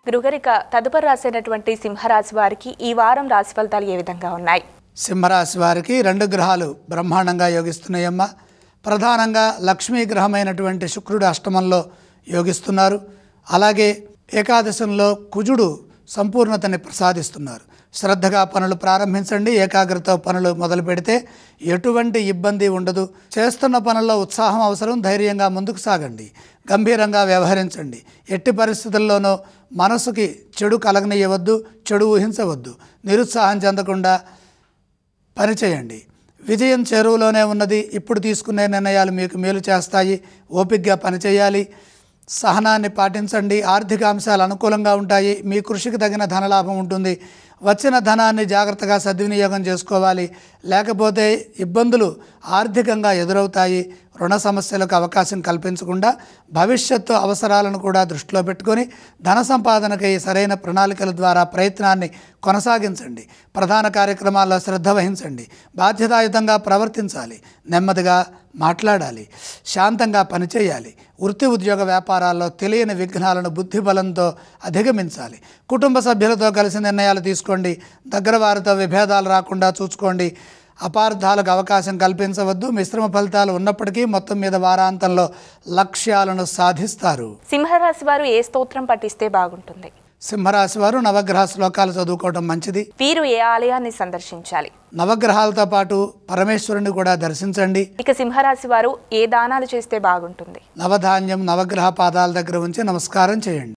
గృహరిక తదుపరి రాసినటువంటి సింహరాశి వారికి ఈ వారం రాశి ఫలితాలు ఏ విధంగా ఉన్నాయి? సింహరాశి వారికి 2 గ్రహాలు బ్రహ్మాండంగా యోగిస్తున్నాయమ్మ. ప్రధానంగా లక్ష్మీ గ్రహమైనటువంటి శుక్రుడు అష్టమంలో యోగిస్తున్నారు. అలాగే ఏకాదశంలో కుజుడు సంపూర్ణతని ప్రసాదిస్తున్నారు. శ్రద్ధగా పనులు ప్రారంభించండి. ఏకాగ్రతతో పనులు మొదలు పెడితే ఎటువంటి ఇబ్బంది ఉండదు. చేస్తున్న పనుల్లో ఉత్సాహం అవసరం. ధైర్యంగా ముందుకు సాగండి. గంభీరంగా వ్యవహరించండి. ఎట్టి పరిస్థితుల్లోనూ మనసుకి చెడు కలగనీయవద్దు, చెడు ఊహించవద్దు. నిరుత్సాహం చెందకుండా పనిచేయండి. విజయం చెరువులోనే ఉన్నది. ఇప్పుడు తీసుకునే నిర్ణయాలు మీకు మేలు చేస్తాయి. ఓపికగా పనిచేయాలి. సహనాన్ని పాటించండి. ఆర్థిక అంశాలు అనుకూలంగా ఉంటాయి. మీ కృషికి తగిన ధనలాభం ఉంటుంది. వచ్చిన ధనాన్ని జాగ్రత్తగా సద్వినియోగం చేసుకోవాలి. లేకపోతే ఇబ్బందులు ఆర్థికంగా ఎదురవుతాయి. రుణ సమస్యలకు అవకాశం కల్పించకుండా భవిష్యత్తు అవసరాలను కూడా దృష్టిలో పెట్టుకొని ధన సంపాదనకై సరైన ప్రణాళికల ద్వారా ప్రయత్నాన్ని కొనసాగించండి. ప్రధాన కార్యక్రమాల్లో శ్రద్ధ వహించండి. బాధ్యతాయుతంగా ప్రవర్తించాలి. నెమ్మదిగా మాట్లాడాలి. శాంతంగా పనిచేయాలి. వృత్తి ఉద్యోగ వ్యాపారాల్లో తెలియని విఘ్నాలను బుద్ధిబలంతో అధిగమించాలి. కుటుంబ సభ్యులతో కలిసి నిర్ణయాలు తీసుకోండి. దగ్గర వారితో విభేదాలు రాకుండా చూసుకోండి. అపార్థాలకు అవకాశం కల్పించవద్దు. మిశ్రమ ఫలితాలు ఉన్నప్పటికీ మొత్తం మీద వారాంతంలో లక్ష్యాలను సాధిస్తారు. సింహరాశి వారు ఏ స్తోత్రం పఠిస్తే బాగుంటుంది? సింహరాశి వారు నవగ్రహ శ్లోకాలు చదువుకోవడం మంచిది. వీరు ఏ ఆలయాన్ని సందర్శించాలి? నవగ్రహాలతో పాటు పరమేశ్వరుని కూడా దర్శించండి. ఇక సింహరాశి వారు ఏ దానాలు చేస్తే బాగుంటుంది? నవధాన్యం నవగ్రహ పాదాల దగ్గర ఉంచి నమస్కారం చేయండి.